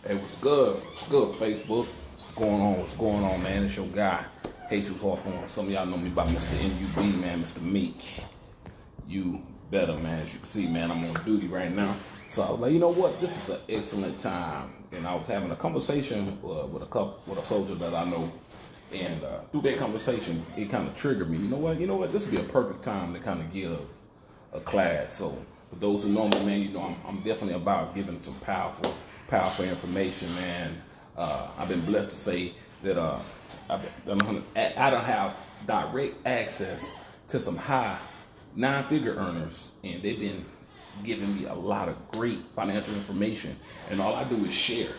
Hey, what's good? What's good, Facebook? What's going on? What's going on, man? It's your guy, Jesus Hawthorne. Some of y'all know me by Mr. MUB, man, Mr. Meek. You better, man. As you can see, man, I'm on duty right now. So I was like, you know what? This is an excellent time. And I was having a conversation with a soldier that I know. And through that conversation, it kind of triggered me. You know what? This would be a perfect time to kind of give a class. So for those who know me, man, you know I'm definitely about giving some powerful information, man. I've been blessed to say that I don't have direct access to some high nine-figure earners, and they've been giving me a lot of great financial information. And all I do is share.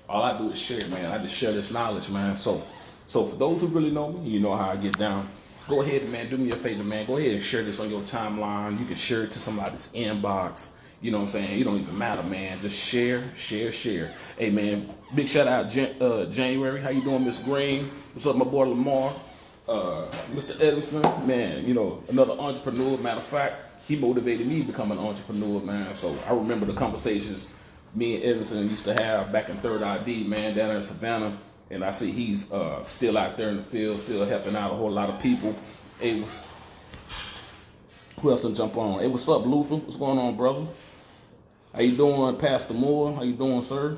Man. I just share this knowledge, man. So for those who really know me, you know how I get down. Go ahead and, man, do me a favor, man. Go ahead and share this on your timeline. You can share it to somebody's inbox. You know what I'm saying? It don't even matter, man. Just share. Hey, man, big shout out January. How you doing, Miss Green? What's up, my boy Lamar? Mr. Edison, man, you know, another entrepreneur. Matter of fact, he motivated me to become an entrepreneur, man. So I remember the conversations me and Edison used to have back in 3rd ID, man, down in Savannah. And I see he's still out there in the field, still helping out a whole lot of people. Who else can jump on? Hey, what's up, Luther? What's going on, brother? How you doing, Pastor Moore? How you doing, sir?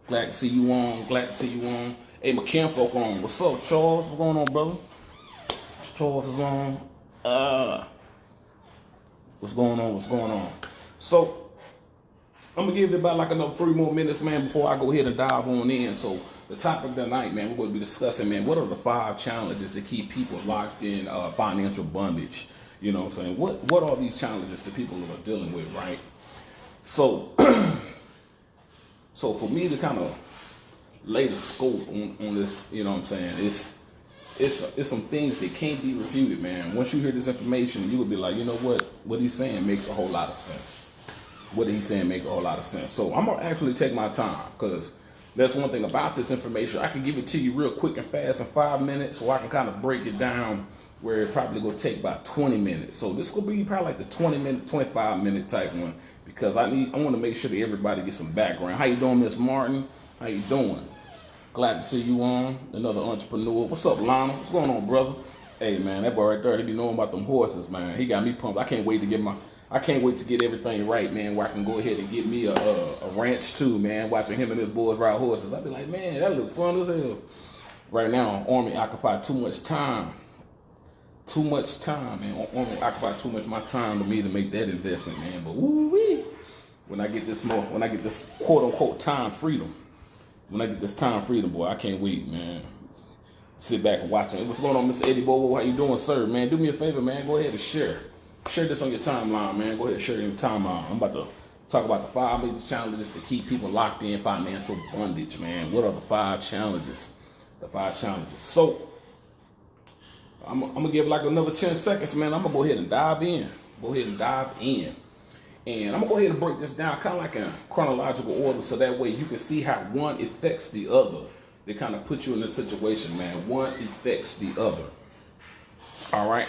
Glad to see you on. Hey, my kinfolk on. What's up, Charles? What's going on, brother? Charles is on. What's going on? So, I'm going to give it about like another 3 more minutes, man, before I go ahead and dive on in. So, the topic of the night, man, we're going to be discussing, man, what are the 5 challenges that keep people locked in financial bondage? You know what I'm saying? What are these challenges that people are dealing with, right? So, so for me to kind of lay the scope on this, you know what I'm saying, it's some things that can't be refuted, man. Once you hear this information, you will be like, you know what he's saying makes a whole lot of sense. So I'm going to actually take my time, because that's one thing about this information. I can give it to you real quick and fast in 5 minutes, so I can kind of break it down where it probably going to take about 20 minutes. So this will be probably like the 25-minute type one, because I want to make sure that everybody gets some background. How you doing, Miss Martin? How you doing? Glad to see you on. Another entrepreneur. What's up, Lana? What's going on, brother? Hey, man, that boy right there, he be knowing about them horses, man. He got me pumped. I can't wait to get everything right, man, where I can go ahead and get me a ranch too, man. Watching him and his boys ride horses, I be like, man, that looks fun as hell. Right now, Army occupy too much time, man. Army occupy too much of my time to me to make that investment, man. But woo-wee, when I get this quote unquote time freedom, boy, I can't wait, man. Sit back and watch it. What's going on, Mr. Eddie Bobo? How you doing, sir? Man, do me a favor, man. Go ahead and share this on your timeline, man. Go ahead and share it in your timeline. I'm about to talk about the 5 major challenges to keep people locked in financial bondage, man. What are the 5 challenges? So I'm gonna give like another 10 seconds, man. I'm gonna go ahead and dive in. And I'm gonna go ahead and break this down kind of like in chronological order, so that way you can see how one affects the other. They kind of put you in this situation, man. One affects the other. All right.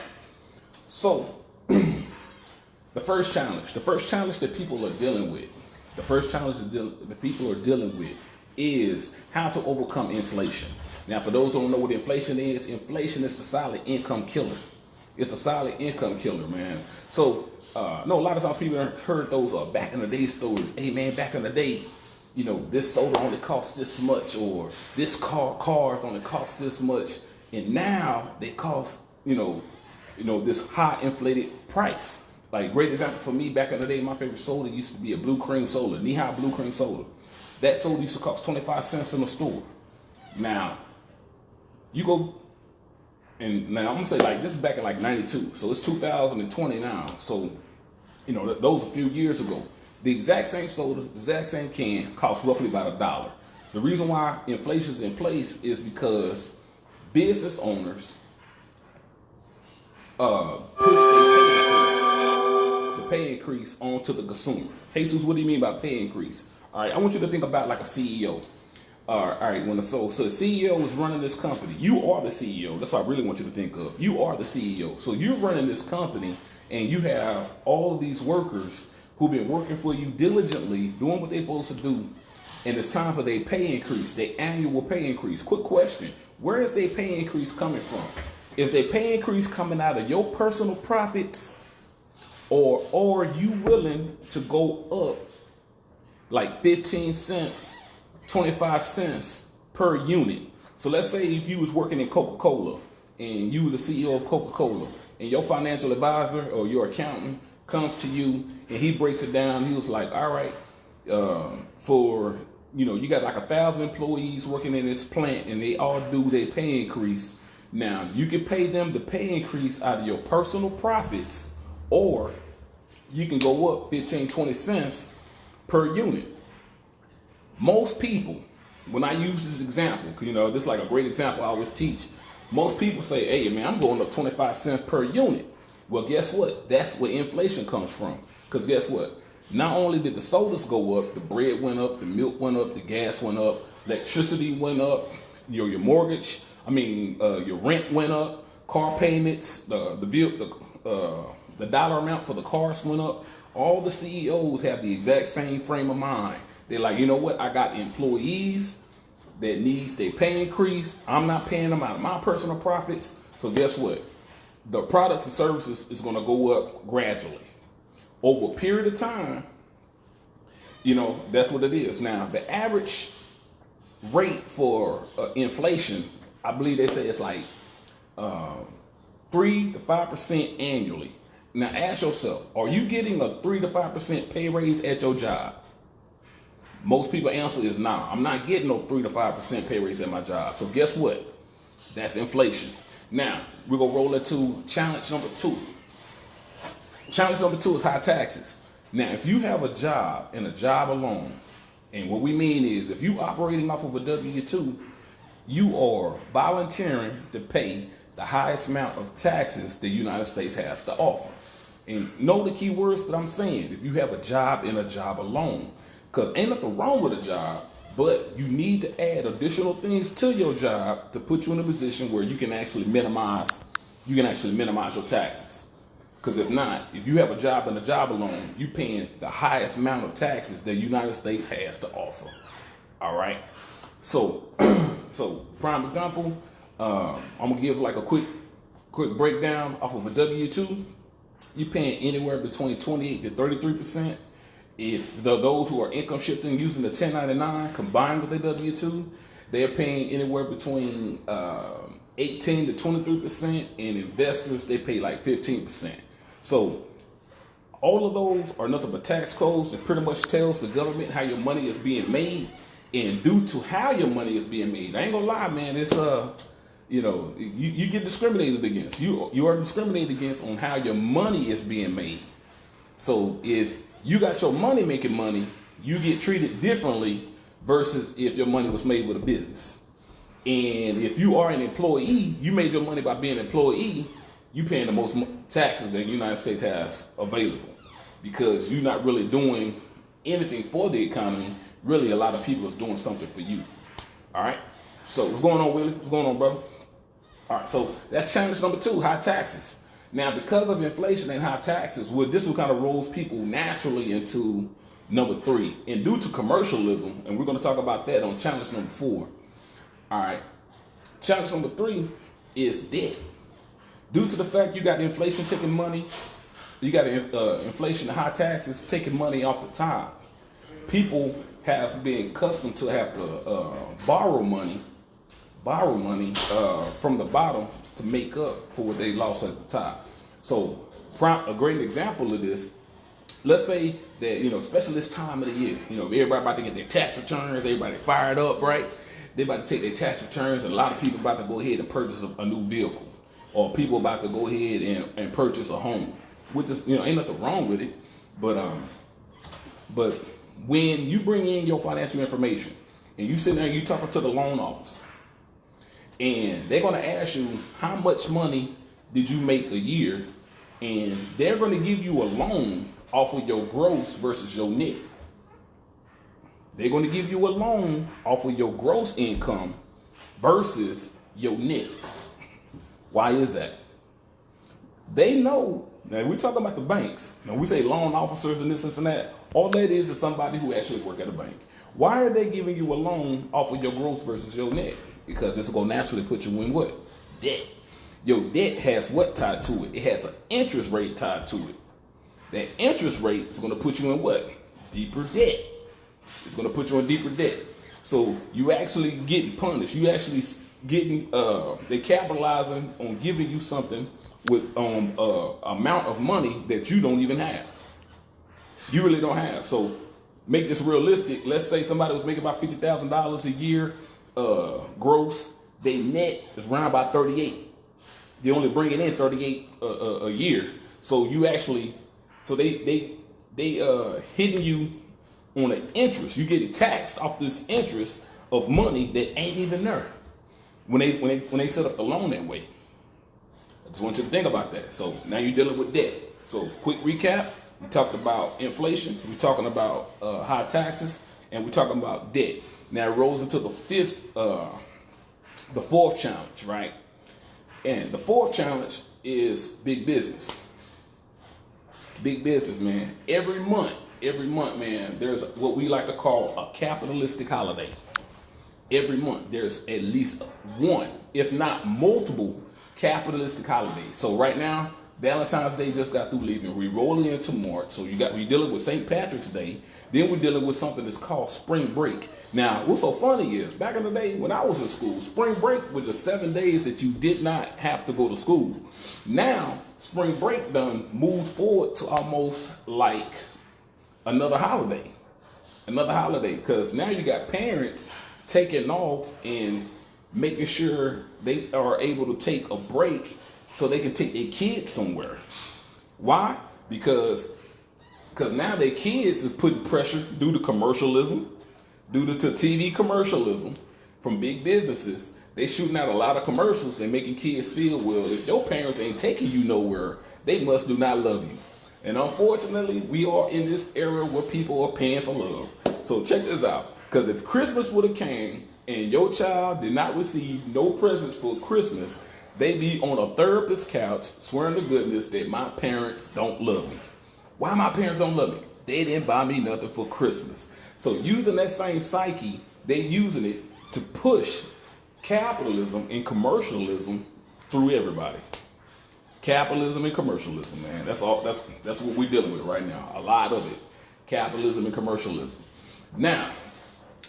So the first challenge that people are dealing with, is how to overcome inflation. Now, for those who don't know what inflation is the silent income killer. It's a silent income killer, man. So, no, a lot of times people heard those back in the day stories. Hey, man, back in the day, you know, this soda only cost this much, or this cars only cost this much, and now they cost, you know, this high inflated price. Like, great example for me, back in the day, my favorite soda used to be a blue cream soda, knee-high blue cream soda. That soda used to cost 25 cents in the store. Now, you go, and now I'm gonna say, like, this is back in like 92, so it's 2020 now. So, you know, those a few years ago. The exact same soda, the exact same can, costs roughly about $1. The reason why inflation is in place is because business owners push the pay increase onto the consumer. Jesus, what do you mean by pay increase? All right, I want you to think about like a CEO. All right, so the CEO is running this company. You are the CEO. That's what I really want you to think of. You are the CEO. So you're running this company, and you have all of these workers who've been working for you diligently, doing what they're supposed to do, and it's time for their pay increase, their annual pay increase. Quick question: where is their pay increase coming from? Is their pay increase coming out of your personal profits, or are you willing to go up like 15 cents, 25 cents per unit? So let's say if you was working in Coca-Cola and you were the CEO of Coca-Cola, and your financial advisor or your accountant comes to you and he breaks it down. He was like, all right, for, you got like 1,000 employees working in this plant and they all do their pay increase. Now you can pay them the pay increase out of your personal profits, or you can go up 15, 20 cents per unit. Most people, when I use this example, this is like a great example I always teach. Most people say, hey man, I'm going up 25 cents per unit. Well, guess what? That's where inflation comes from. Because guess what? Not only did the sodas go up, the bread went up, the milk went up, the gas went up, electricity went up, your mortgage, your rent went up, car payments, the dollar amount for the cars went up. All the CEOs have the exact same frame of mind. They're like, you know what? I got employees that needs their pay increase. I'm not paying them out of my personal profits. So guess what? The products and services is going to go up gradually over a period of time. That's what it is. Now, the average rate for inflation, I believe they say it's like 3 to 5% annually. Now, ask yourself, are you getting a 3 to 5% pay raise at your job? Most people answer is nah, I'm not getting no 3 to 5% pay raise at my job. So guess what? That's inflation. Now, we're going to roll into challenge number 2. Challenge number 2 is high taxes. Now, if you have a job and a job alone, and what we mean is if you operating off of a W-2, you are volunteering to pay the highest amount of taxes the United States has to offer. And know the key words that I'm saying. If you have a job and a job alone, because ain't nothing wrong with a job, but you need to add additional things to your job to put you in a position where you can actually minimize your taxes. Because if not, if you have a job and a job alone, you're paying the highest amount of taxes the United States has to offer. All right. So prime example, I'm gonna give like a quick breakdown off of a W-2. You're paying anywhere between 28 to 33%. If those who are income shifting using the 1099 combined with the W-2, they're paying anywhere between 18 to 23%, and investors, they pay like 15%. So all of those are nothing but tax codes that pretty much tells the government how your money is being made, and due to how your money is being made, I ain't gonna lie, man, it's you get discriminated against. You are discriminated against on how your money is being made. So if you got your money making money, you get treated differently versus if your money was made with a business. And if you are an employee, you made your money by being an employee, you paying the most taxes that the United States has available, because you're not really doing anything for the economy. Really, a lot of people is doing something for you. All right. So what's going on, Willie? What's going on, brother? All right. So that's challenge number 2, high taxes. Now, because of inflation and high taxes, this will kind of rolls people naturally into number 3. And due to commercialism, and we're going to talk about that on challenge number 4. All right. Challenge number 3 is debt. Due to the fact you got inflation taking money, you got inflation and high taxes taking money off the top. People have been accustomed to have to borrow money from the bottom to make up for what they lost at the top. So a great example of this, let's say that, especially this time of the year, everybody about to get their tax returns, everybody fired up, right? They about to take their tax returns, and a lot of people about to go ahead and purchase a new vehicle, or people about to go ahead and purchase a home, which is, ain't nothing wrong with it. But when you bring in your financial information and you sit there and you talk to the loan officer, and they're going to ask you how much money did you make a year, and they're going to give you a loan off of your gross versus your net. They're going to give you a loan off of your gross income versus your net. Why is that? They know Now we talking about the banks. Now we say loan officers and this and that. All that is somebody who actually work at a bank. Why are they giving you a loan off of your gross versus your net? Because it's gonna naturally put you in what? Debt. Your debt has what tied to it? It has an interest rate tied to it. That interest rate is gonna put you in what? Deeper debt. It's gonna put you in deeper debt. So you actually getting punished. You actually getting they capitalizing on giving you something with amount of money that you don't even have. You really don't have. So make this realistic. Let's say somebody was making about $50,000 a year gross. They net is around about 38. They only bringing in 38 a year. So you actually, so they hitting you on an interest. You getting taxed off this interest of money that ain't even there when they set up the loan that way. I just want you to think about that. So now you're dealing with debt. So quick recap: we talked about inflation, we're talking about high taxes, and we're talking about debt. Now it rolls into the fourth challenge, right? And the fourth challenge is big business. Big business, man. Every month, man, there's what we like to call a capitalistic holiday. Every month, there's at least one, if not multiple, capitalistic holidays. So right now, Valentine's Day just got through leaving. We're rolling into March. So we're dealing with St. Patrick's Day. Then we're dealing with something that's called spring break. Now, what's so funny is back in the day when I was in school, spring break was the 7 days that you did not have to go to school. Now, spring break done moved forward to almost like another holiday. Because now you got parents taking off and making sure they are able to take a break so they can take their kids somewhere. Why? Because now their kids is putting pressure due to commercialism, due to TV commercialism from big businesses. They shooting out a lot of commercials and making kids feel, well, if your parents ain't taking you nowhere, they must do not love you. And unfortunately, we are in this era where people are paying for love. So check this out. Because if Christmas would have came and your child did not receive no presents for Christmas, they be on a therapist's couch swearing to goodness that my parents don't love me. Why my parents don't love me? They didn't buy me nothing for Christmas. So using that same psyche, they using it to push capitalism and commercialism through everybody. Capitalism and commercialism, man. That's all. That's what we're dealing with right now. A lot of it. Capitalism and commercialism. Now,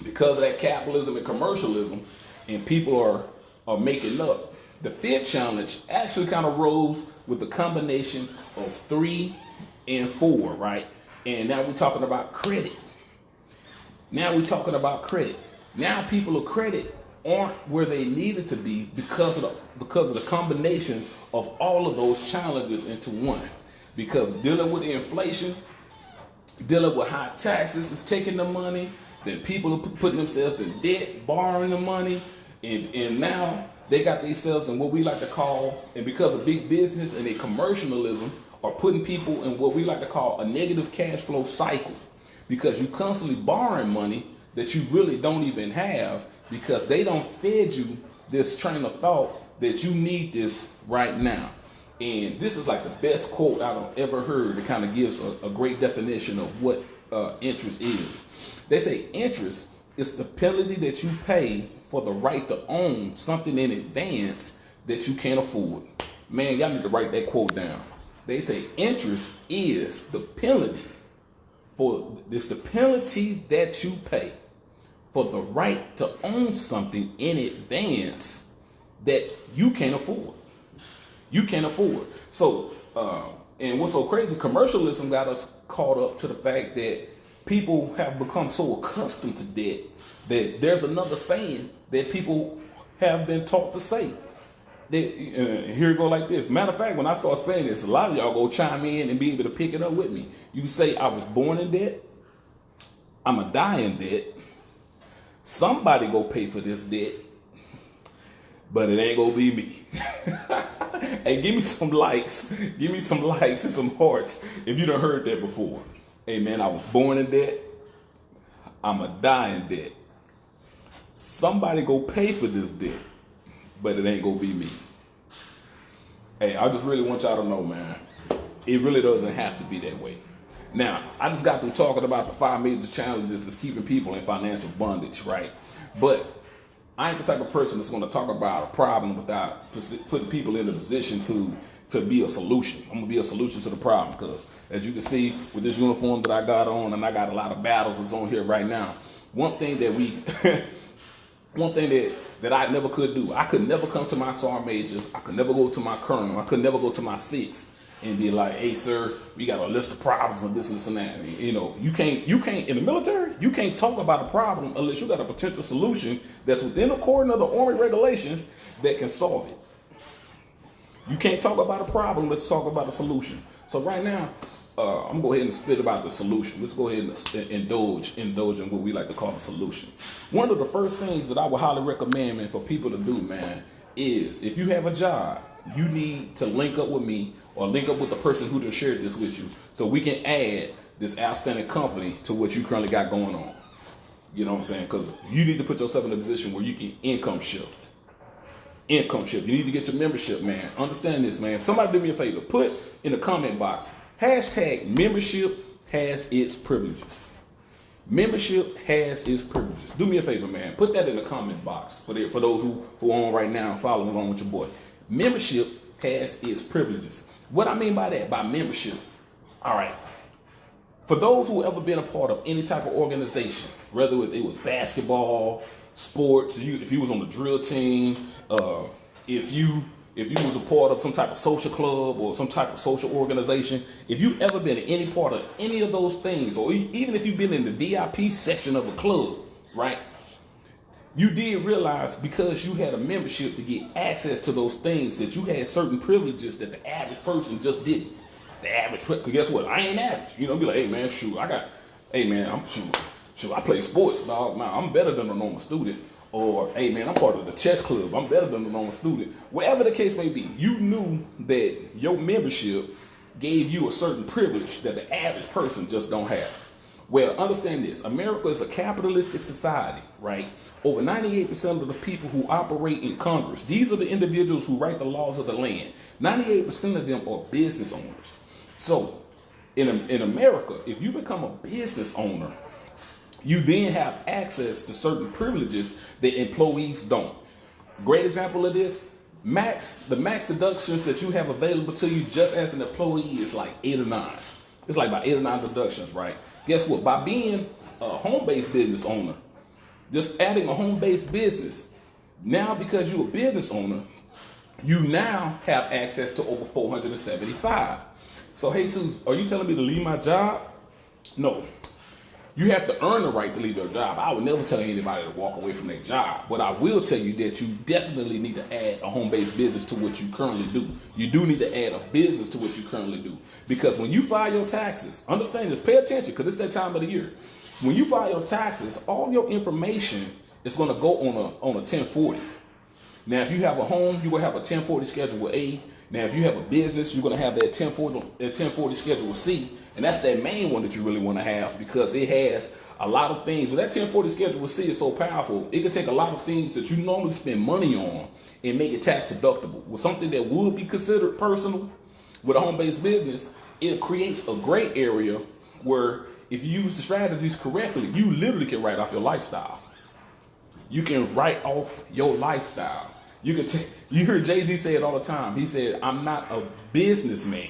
because of that capitalism and commercialism, and people are making up, the fifth challenge actually kind of rose with a combination of 3 and 4, right? And now we're talking about credit. Now people of credit aren't where they needed to be because of the combination of all of those challenges into one. Because dealing with inflation, dealing with high taxes is taking the money, then people are putting themselves in debt, borrowing the money, and now they got themselves in what we like to call, and because of big business and a commercialism, are putting people in what we like to call a negative cash flow cycle. Because you constantly borrowing money that you really don't even have, because they don't feed you this train of thought that you need this right now. And this is like the best quote I've ever heard. It kind of gives a great definition of what interest is. They say interest is the penalty that you pay for the right to own something in advance that you can't afford. Man, y'all need to write that quote down. They say interest is the penalty that you pay for the right to own something in advance that you can't afford. So, and what's so crazy, commercialism got us caught up to the fact that people have become so accustomed to debt that there's another saying that people have been taught to say. Here it go like this. Matter of fact, when I start saying this, a lot of y'all go chime in and be able to pick it up with me. You say, I was born in debt, I'm a die in debt, somebody go pay for this debt, but it ain't gonna be me. Hey, give me some likes and some hearts if you done heard that before. Hey man, I was born in debt, I'm a die in debt, somebody go pay for this debt, but it ain't gonna be me. Hey, I just really want y'all to know, man, It really doesn't have to be that way. Now, I just got through talking about the 5 major challenges that's keeping people in financial bondage, right? But I ain't the type of person that's going to talk about a problem without putting people in a position to be a solution. I'm going to be a solution to the problem because, as you can see with this uniform that I got on, and I got a lot of battles that's on here right now, one thing that that I never could do, I could never come to my sergeant majors, I could never go to my colonel, I could never go to my six and be like, hey sir, we got a list of problems with this and this and that. You know, you can't in the military, you can't talk about a problem unless you got a potential solution that's within the cordon of the Army regulations that can solve it. You can't talk about a problem, let's talk about a solution. So right now, I'm gonna go ahead and spit about the solution. Let's go ahead and indulge in what we like to call the solution. One of the first things that I would highly recommend, man, for people to do, man, is if you have a job, you need to link up with me or link up with the person who just shared this with you so we can add this outstanding company to what you currently got going on. You know what I'm saying? Because you need to put yourself in a position where you can income shift. Income shift. You need to get your membership, man. Understand this, man. Somebody do me a favor. Put in the comment box, #membership has its privileges. Membership has its privileges. Do me a favor, man. Put that in the comment box for those who are on right now and following along with your boy. Membership has its privileges. What I mean by that, by membership, all right. For those who ever been a part of any type of organization, whether it was basketball, sports, if you was on the drill team, if you was a part of some type of social club or some type of social organization, if you ever been in any part of any of those things, or even if you've been in the VIP section of a club, right? You did realize because you had a membership to get access to those things that you had certain privileges that the average person just didn't. The average, because guess what? I ain't average. You know, be like, hey man, I play sports, dog. Nah, I'm better than a normal student. Or, hey man, I'm part of the chess club. I'm better than a normal student. Whatever the case may be, you knew that your membership gave you a certain privilege that the average person just don't have. Well, understand this. America is a capitalistic society, right? Over 98% of the people who operate in Congress, these are the individuals who write the laws of the land. 98% of them are business owners. So in America, if you become a business owner, you then have access to certain privileges that employees don't. Great example of this, the max deductions that you have available to you just as an employee is like 8 or 9. It's like about 8 or 9 deductions, right? Guess what? By being a home-based business owner, just adding a home-based business, now because you're a business owner, you now have access to over 475. So, Jesus, are you telling me to leave my job? No. You have to earn the right to leave your job. I would never tell anybody to walk away from their job. But I will tell you that you definitely need to add a home-based business to what you currently do. You do need to add a business to what you currently do. Because when you file your taxes, understand this, pay attention because it's that time of the year. When you file your taxes, all your information is going to go on a 1040. Now, if you have a home, you will have a 1040 Schedule A. Now, if you have a business, you're going to have that 1040 Schedule C, and that's that main one that you really want to have because it has a lot of things. Well, that 1040 Schedule C is so powerful, it can take a lot of things that you normally spend money on and make it tax deductible. With something that would be considered personal with a home-based business, it creates a gray area where if you use the strategies correctly, you literally can write off your lifestyle. You can write off your lifestyle. You hear Jay-Z say it all the time. He said, I'm not a businessman.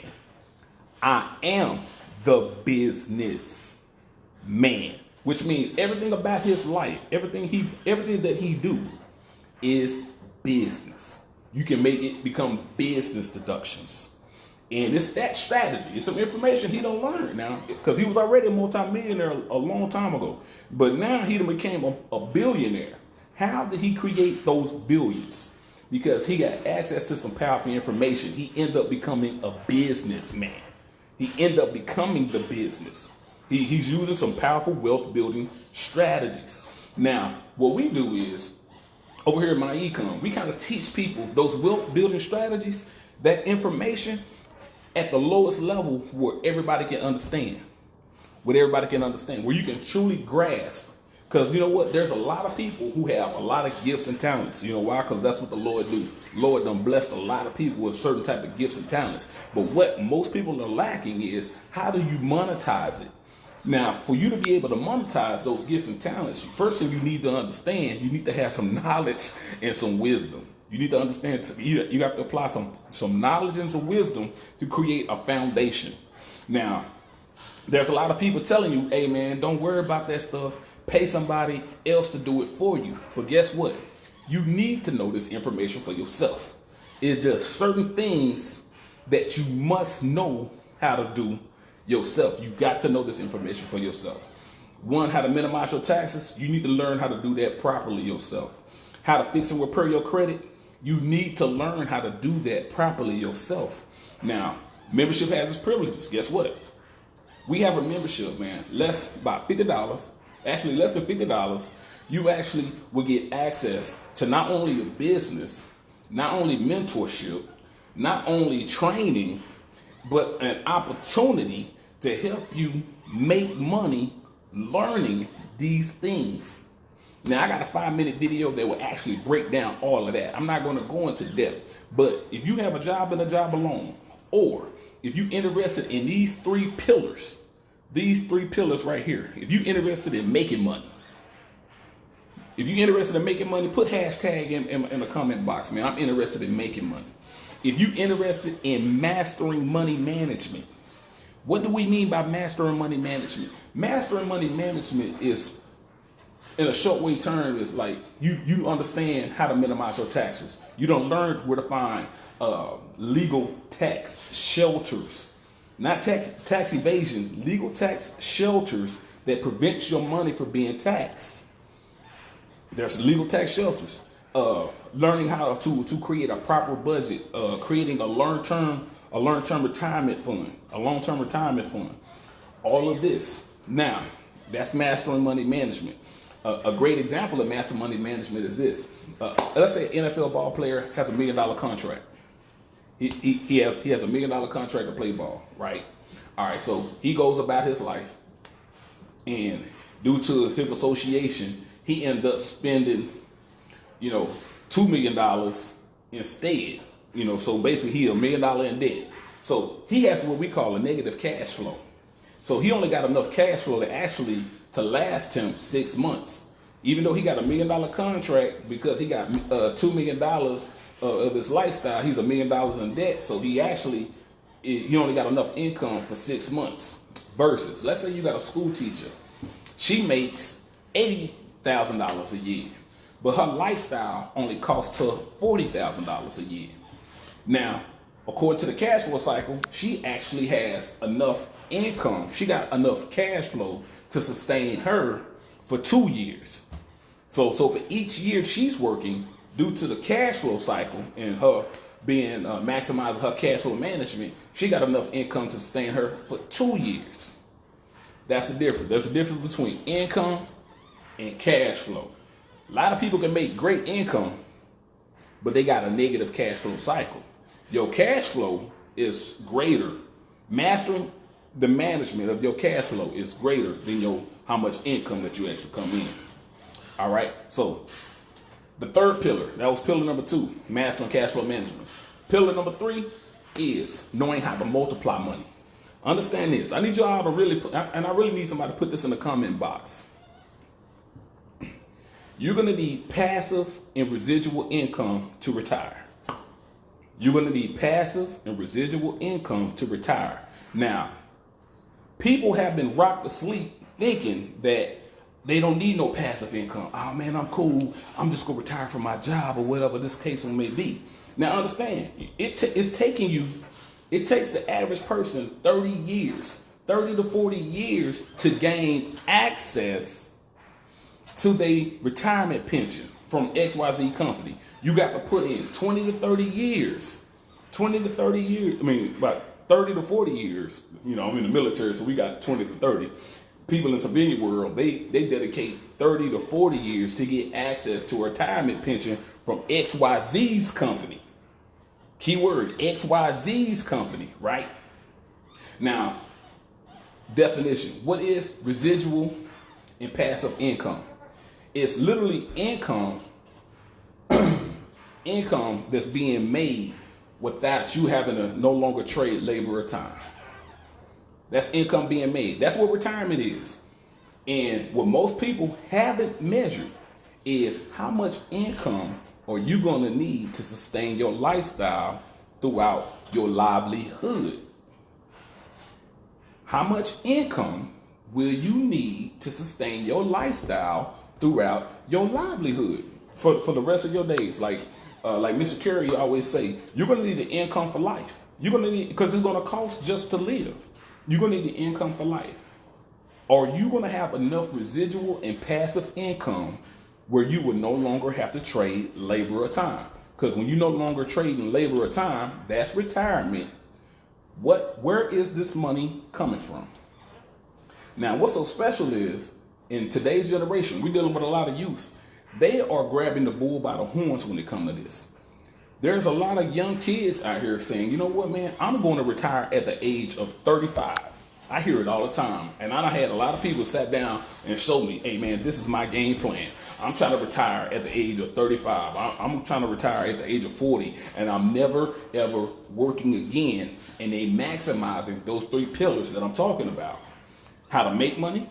I am the business man, which means everything about his life, everything that he do is business. You can make it become business deductions. And it's that strategy. It's some information he don't learn now because he was already a multimillionaire a long time ago. But now he became a billionaire. How did he create those billions? Because he got access to some powerful information. He ended up becoming a businessman. He ended up becoming the business. He's using some powerful wealth building strategies. Now, what we do is, over here at My Econ, we kind of teach people those wealth building strategies, that information at the lowest level where everybody can understand. Where you can truly grasp Because you know what? There's a lot of people who have a lot of gifts and talents. You know why? Because that's what the Lord do. Lord done blessed a lot of people with certain type of gifts and talents. But what most people are lacking is, how do you monetize it? Now, for you to be able to monetize those gifts and talents, first thing you need to understand, you need to have some knowledge and some wisdom. You need to understand, you have to apply some knowledge and some wisdom to create a foundation. Now, there's a lot of people telling you, hey man, don't worry about that stuff. Pay somebody else to do it for you. But guess what? You need to know this information for yourself. It's just certain things that you must know how to do yourself. You got to know this information for yourself. One, how to minimize your taxes. You need to learn how to do that properly yourself. How to fix and repair your credit. You need to learn how to do that properly yourself. Now, membership has its privileges. Guess what? We have a membership, man, about $50, actually less than $50. You actually will get access to not only your business, not only mentorship, not only training, but an opportunity to help you make money learning these things. Now, I got a 5-minute video that will actually break down all of that. I'm not going to go into depth, but if you have a job and a job alone, or if you're interested in these three pillars right here, if you're interested in making money, put hashtag in the comment box, man. I'm interested in making money. If you're interested in mastering money management, what do we mean by mastering money management? Mastering money management is, in a short way term, is like you understand how to minimize your taxes. You don't learn where to find legal tax shelters, not tax evasion, legal tax shelters that prevents your money from being taxed. There's legal tax shelters. Learning how to create a proper budget, creating a long-term retirement fund, all of this. Now, that's mastering money management. A great example of mastering money management is this. Let's say an NFL ball player has $1 million contract. He has $1 million contract to play ball, right? All right, so he goes about his life, and due to his association, he ends up spending, $2 million instead. So basically he's $1 million in debt. So he has what we call a negative cash flow. So he only got enough cash flow to last him 6 months. Even though he got $1 million contract, because he got $2 million of his lifestyle, he's $1 million in debt. So he only got enough income for 6 months. Versus, let's say you got a school teacher. She makes $80,000 a year, but her lifestyle only costs her $40,000 a year. Now, according to the cash flow cycle, she actually has enough income. She got enough cash flow to sustain her for 2 years. So for each year she's working, due to the cash flow cycle and her being maximizing her cash flow management, she got enough income to sustain her for 2 years. That's the difference. There's a difference between income and cash flow. A lot of people can make great income, but they got a negative cash flow cycle. Your cash flow is greater. Mastering the management of your cash flow is greater than how much income that you actually come in. All right. So the third pillar, that was pillar number 2, mastering cash flow management. Pillar number 3 is knowing how to multiply money. Understand this. I need y'all to I really need somebody to put this in the comment box. You're going to need passive and residual income to retire. You're going to need passive and residual income to retire. Now, people have been rocked to sleep thinking that they don't need no passive income. Oh man, I'm cool. I'm just going to retire from my job or whatever this case may be. Now understand, it takes the average person 30 to 40 years to gain access to their retirement pension from XYZ company. You got to put in 20 to 30 years. About 30 to 40 years. I'm in the military, so we got 20 to 30. People in civilian world, they dedicate 30 to 40 years to get access to a retirement pension from XYZ's company. Keyword, XYZ's company, right? Now, definition. What is residual and passive income? It's literally income, income that's being made without you having to no longer trade labor or time. That's income being made. That's what retirement is. And what most people haven't measured is how much income are you going to need to sustain your lifestyle throughout your livelihood. How much income will you need to sustain your lifestyle throughout your livelihood for the rest of your days? Like Mr. Curry always say, you're going to need an income for life. You're going to need, because it's going to cost just to live. You're going to need an income for life. Are you going to have enough residual and passive income where you will no longer have to trade labor or time? Because when you're no longer trading labor or time, that's retirement. Where is this money coming from? Now, what's so special is, in today's generation, we're dealing with a lot of youth. They are grabbing the bull by the horns when it comes to this. There's a lot of young kids out here saying, you know what, man, I'm going to retire at the age of 35. I hear it all the time. And I had a lot of people sat down and show me, hey, man, this is my game plan. I'm trying to retire at the age of 35. I'm trying to retire at the age of 40. And I'm never, ever working again. And they maximizing those 3 pillars that I'm talking about. How to make money,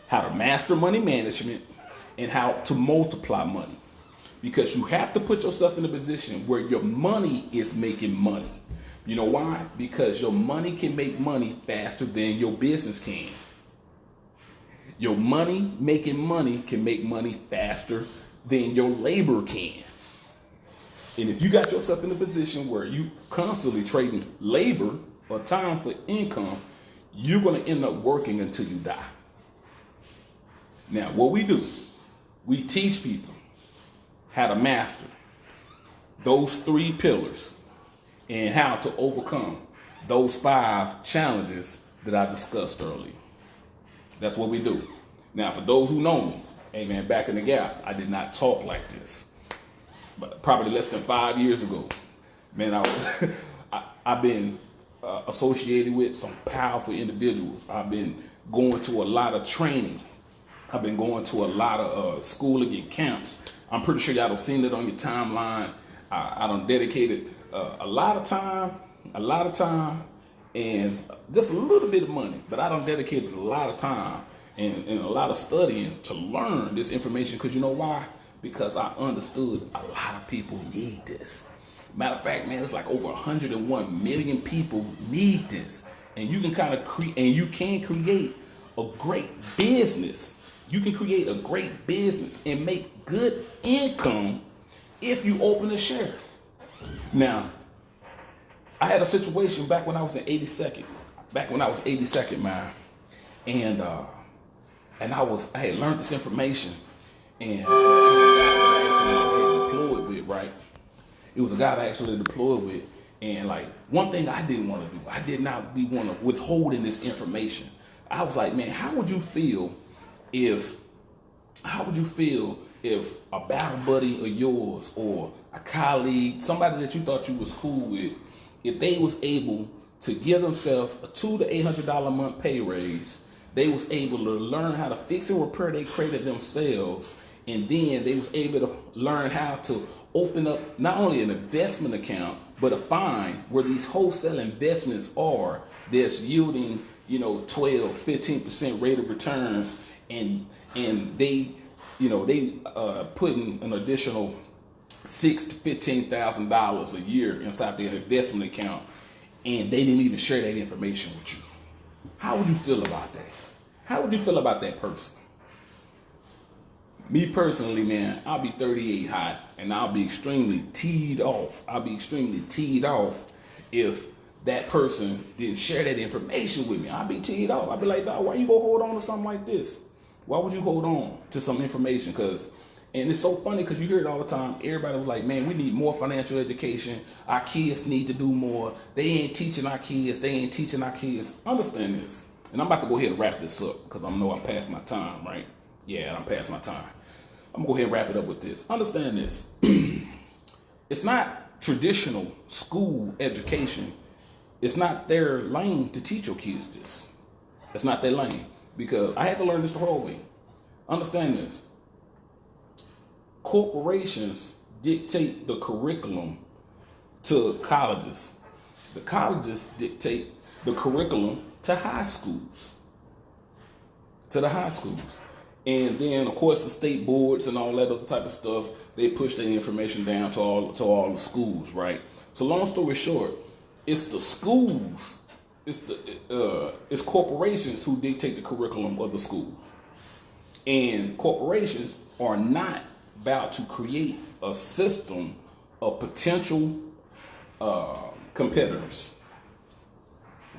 how to master money management, and how to multiply money. Because you have to put yourself in a position where your money is making money. You know why? Because your money can make money faster than your business can. Your money making money can make money faster than your labor can. And if you got yourself in a position where you constantly trading labor or time for income, you're going to end up working until you die. Now, what we do, we teach people how to master those 3 pillars and how to overcome those 5 challenges that I discussed earlier. That's what we do. Now, for those who know me, hey man, back in the gap, I did not talk like this. But probably less than 5 years ago, man, I've been associated with some powerful individuals. I've been going to a lot of training. I've been going to a lot of schooling and camps. I'm pretty sure y'all have seen it on your timeline. I done dedicated a lot of time, and just a little bit of money. But I done dedicated a lot of time and a lot of studying to learn this information. Because you know why? Because I understood a lot of people need this. Matter of fact, man, it's like over 101 million people need this. And you can kind of create, and you can create a great business. You can create a great business and make good income if you open a share. Now, I had a situation back when I was in 82nd. Back when I was 82nd, man. And I had learned this information, and I actually deployed with, right? It was a guy that I actually deployed with. And like, one thing I didn't want to do, I did not want to withholding this information. I was like, man, how would you feel if a battle buddy of yours or a colleague, somebody that you thought you was cool with, if they was able to give themselves a $200 to $800 a month pay raise, they was able to learn how to fix and repair their credit themselves, and then they was able to learn how to open up not only an investment account, but a fund where these wholesale investments are that's yielding, 12-15% rate of returns, and they putting an additional $6,000 to $15,000 a year inside their investment account, and they didn't even share that information with you. How would you feel about that? How would you feel about that person? Me personally, man, I'll be 38 hot, and I'll be extremely teed off. If that person didn't share that information with me. I'll be teed off. I'll be like, dog, why you go hold on to something like this? Why would you hold on to some information? And it's so funny because you hear it all the time. Everybody was like, man, we need more financial education. Our kids need to do more. They ain't teaching our kids. Understand this. And I'm about to go ahead and wrap this up because I know I'm past my time, right? Yeah, I'm past my time. I'm going to go ahead and wrap it up with this. Understand this. It's not traditional school education. It's not their lane to teach your kids this. It's not their lane. Because I had to learn this the hard way. Understand this. corporations dictate the curriculum to colleges. The colleges dictate the curriculum to high schools. To the high schools. And then, of course, the state boards and all that other type of stuff, they push the information down to all the schools, right? So long story short, it's the schools, it's corporations who dictate the curriculum of the schools. And corporations are not about to create a system of potential competitors.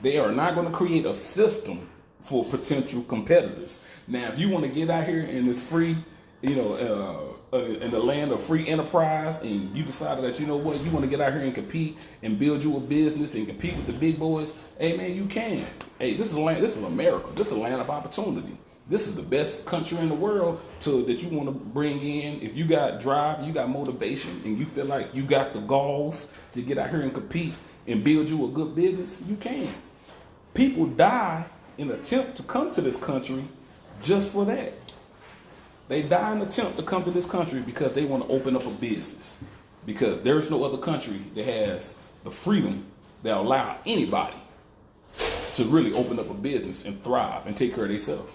They are not going to create a system for potential competitors. Now, if you want to get out here and it's free, in the land of free enterprise, and you decided that, you know what, you want to get out here and compete and build you a business and compete with the big boys, hey man, you can. Hey, this is America. This is a land of opportunity. This is the best country in the world that you want to bring in. If you got drive, you got motivation, and you feel like you got the galls to get out here and compete and build you a good business, you can. People die in an attempt to come to this country just for that. They die in an attempt to come to this country because they want to open up a business. Because there is no other country that has the freedom that allow anybody to really open up a business and thrive and take care of themselves.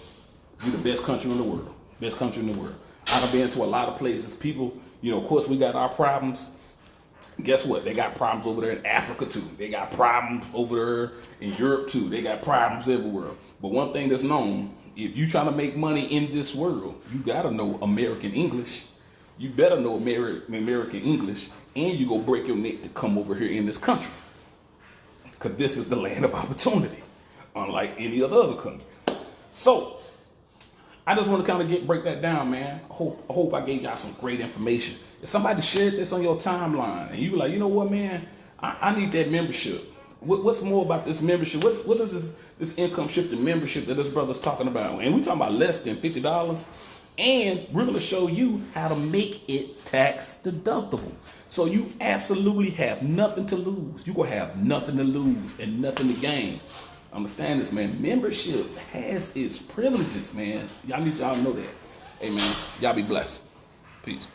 We're the best country in the world. Best country in the world. I've been to a lot of places. People, of course, we got our problems. Guess what? They got problems over there in Africa too. They got problems over there in Europe too. They got problems everywhere. But one thing that's known, if you trying to make money in this world, you got to know American English. You better know American English, and you go break your neck to come over here in this country. Because this is the land of opportunity, unlike any other country. So, I just want to kind of break that down, man. I hope I gave y'all some great information. If somebody shared this on your timeline and you were like, you know what, man, I need that membership. What's more about this membership? What is this income shifting membership that this brother's talking about? And we're talking about less than $50. And we're going to show you how to make it tax deductible. So you absolutely have nothing to lose. You're going to have nothing to lose and nothing to gain. Understand this, man. Membership has its privileges, man. Y'all need y'all to know that. Hey, man, y'all be blessed. Peace.